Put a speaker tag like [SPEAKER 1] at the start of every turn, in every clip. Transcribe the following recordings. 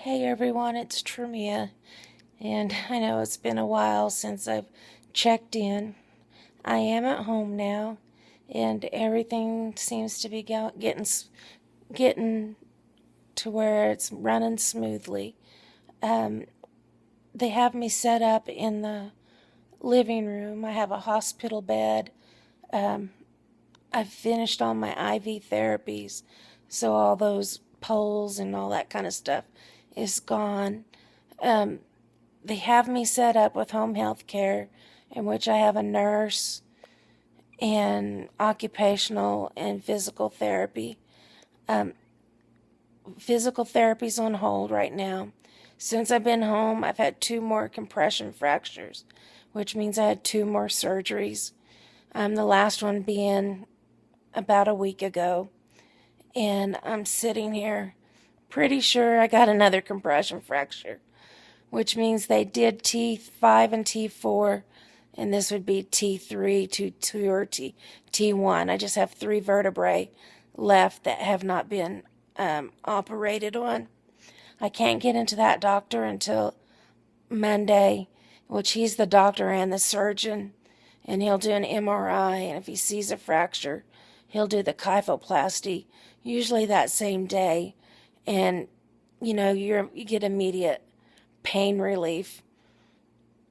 [SPEAKER 1] Hey everyone, it's Tremia, and I know it's been a while since I've checked in. I am at home now, and everything seems to be getting to where it's running smoothly. They have me set up in the living room. I have a hospital bed. I've finished all my IV therapies, so all those poles and all that kind of stuff is gone. They have me set up with home health care, in which I have a nurse and occupational and physical therapy. Physical therapy's on hold right now. Since I've been home, I've had 2 more compression fractures, which means I had 2 more surgeries. The last one being about a week ago. And I'm sitting here pretty sure I got another compression fracture, which means they did T5 and T4, and this would be T3, T2, or T1. I just have 3 vertebrae left that have not been operated on. I can't get into that doctor until Monday, which he's the doctor and the surgeon, and he'll do an MRI, and if he sees a fracture, he'll do the kyphoplasty, usually that same day, and you get immediate pain relief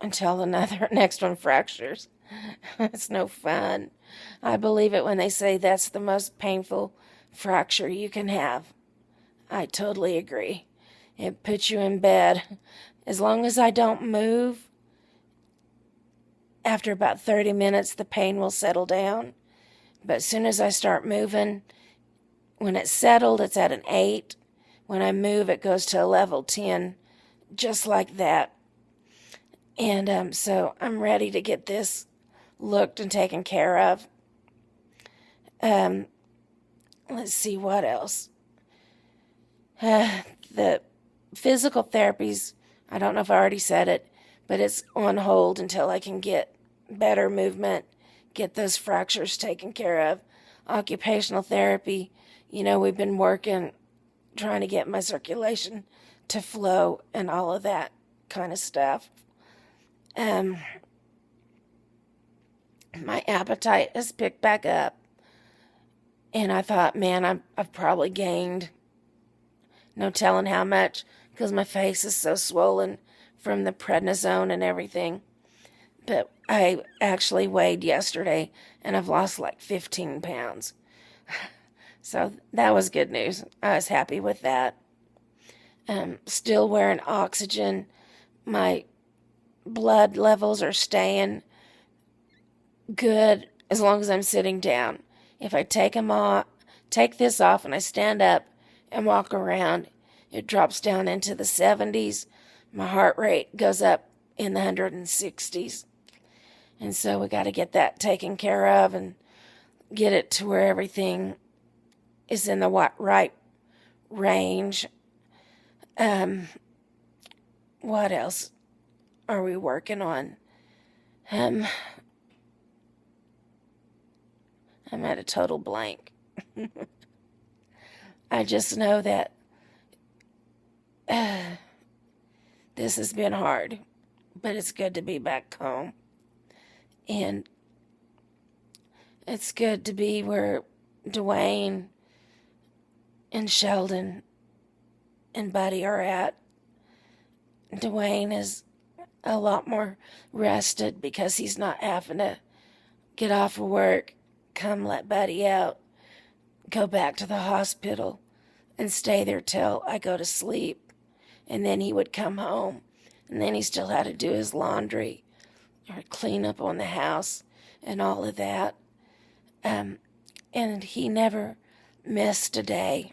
[SPEAKER 1] until another next one fractures. It's no fun. I believe it when they say that's the most painful fracture you can have. I totally agree. It puts you in bed. As long as I don't move, after about 30 minutes, the pain will settle down. But as soon as I start moving, when it's settled, it's at an 8. When I move, it goes to a level 10, just like that. And so I'm ready to get this looked and taken care of. Let's see what else. The physical therapies, I don't know if I already said it, but it's on hold until I can get better movement, get those fractures taken care of. Occupational therapy, we've been working, trying to get my circulation to flow and all of that kind of stuff. My appetite has picked back up, and I thought, man, I've probably gained no telling how much, because my face is so swollen from the prednisone and everything. But I actually weighed yesterday, and I've lost like 15 pounds. So that was good news. I was happy with that. Still wearing oxygen. My blood levels are staying good as long as I'm sitting down. If I take this off, and I stand up and walk around, it drops down into the 70s. My heart rate goes up in the 160s. And so we got to get that taken care of and get it to where everything is in the right range. What else are we working on? I'm at a total blank. I just know that this has been hard, but it's good to be back home. And it's good to be where Dwayne and Sheldon and Buddy are at. Dwayne is a lot more rested because he's not having to get off of work, come let Buddy out, go back to the hospital, and stay there till I go to sleep. And then he would come home, and then he still had to do his laundry or clean up on the house and all of that. And he never missed a day.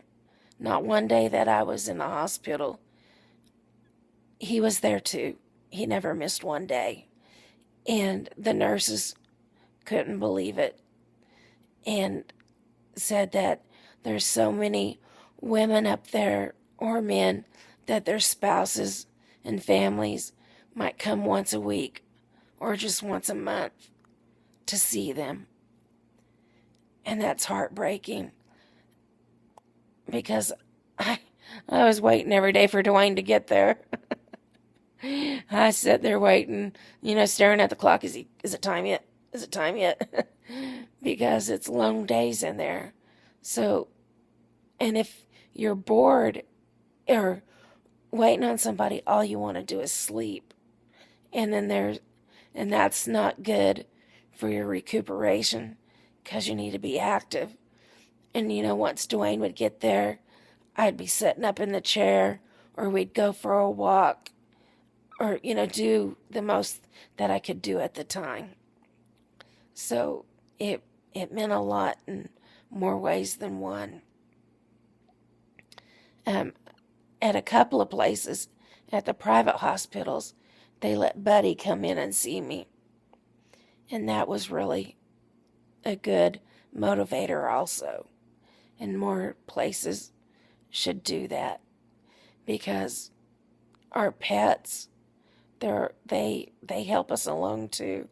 [SPEAKER 1] Not one day that I was in the hospital. He was there too. He never missed one day. And the nurses couldn't believe it and said that there's so many women up there, or men, that their spouses and families might come once a week or just once a month to see them. And that's heartbreaking, because I was waiting every day for Dwayne to get there. I sit there waiting, staring at the clock. Is it time yet? Is it time yet? Because it's long days in there. So, and if you're bored or waiting on somebody, all you want to do is sleep. And that's not good for your recuperation because you need to be active. And once Dwayne would get there, I'd be sitting up in the chair, or we'd go for a walk, or do the most that I could do at the time. So it meant a lot in more ways than one. At a couple of places, at the private hospitals, they let Buddy come in and see me. And that was really a good motivator also. And more places should do that, because our pets, they help us along too.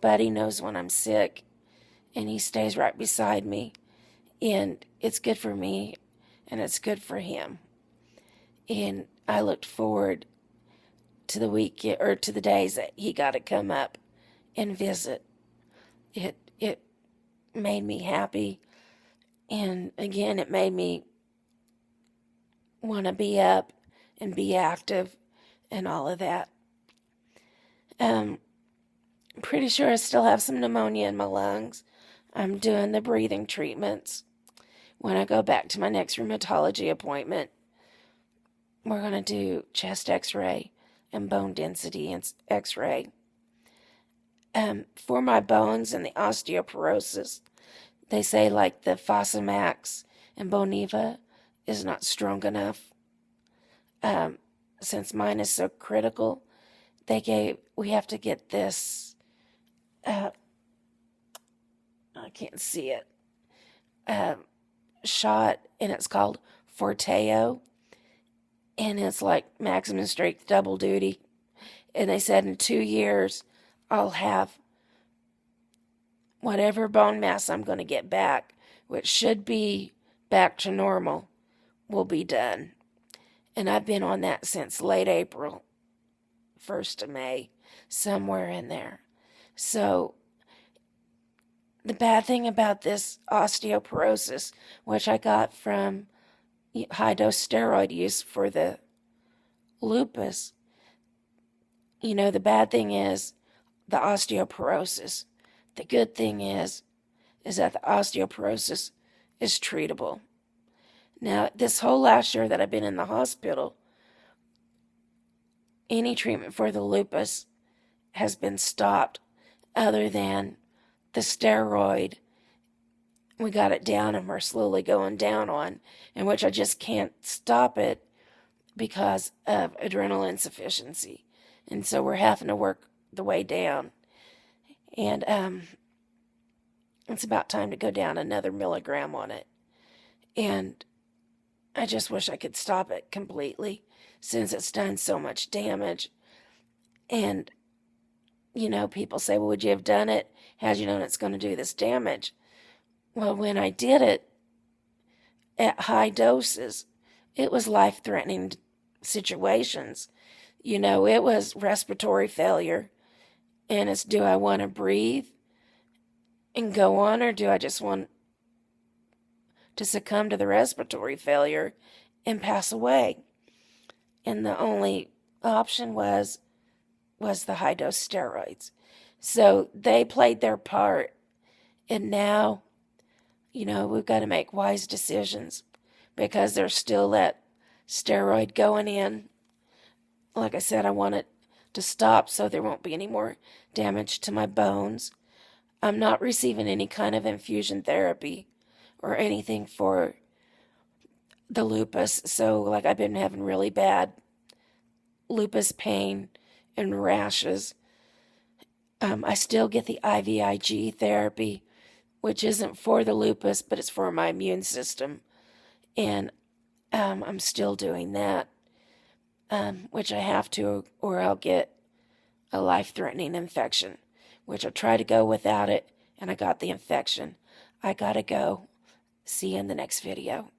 [SPEAKER 1] Buddy knows when I'm sick, and he stays right beside me, and it's good for me, and it's good for him. And I looked forward to the week or to the days that he got to come up and visit. It made me happy, and again, it made me want to be up and be active and all of that. Pretty sure I still have some pneumonia in my lungs. I'm doing the breathing treatments. When I go back to my next rheumatology appointment, we're going to do chest x-ray and bone density x-ray. For my bones and the osteoporosis, they say like the Fosamax and Boniva is not strong enough. Since mine is so critical, we have to get this, I can't see it, shot, and it's called Forteo, and it's like maximum strength double duty. And they said in 2 years, I'll have whatever bone mass I'm going to get back, which should be back to normal, will be done. And I've been on that since late April, 1st of May, somewhere in there. So the bad thing about this osteoporosis, which I got from high-dose steroid use for the lupus, the bad thing is the osteoporosis. The good thing is that the osteoporosis is treatable. Now, this whole last year that I've been in the hospital, any treatment for the lupus has been stopped other than the steroid. We got it down and we're slowly going down on, in which I just can't stop it because of adrenal insufficiency. And so we're having to work the way down. And it's about time to go down another milligram on it. And I just wish I could stop it completely, since it's done so much damage. And, people say, well, would you have done it had you known it's going to do this damage? Well, when I did it at high doses, it was life-threatening situations. It was respiratory failure. And it's, do I want to breathe and go on, or do I just want to succumb to the respiratory failure and pass away? And the only option was the high-dose steroids. So they played their part. And now, we've got to make wise decisions, because there's still that steroid going in. Like I said, I want it to stop so there won't be any more damage to my bones. I'm not receiving any kind of infusion therapy or anything for the lupus. So, like, I've been having really bad lupus pain and rashes. I still get the IVIG therapy, which isn't for the lupus, but it's for my immune system. And I'm still doing that, which I have to, or I'll get a life-threatening infection, which I tried to go without it, and I got the infection. I gotta go. See you in the next video.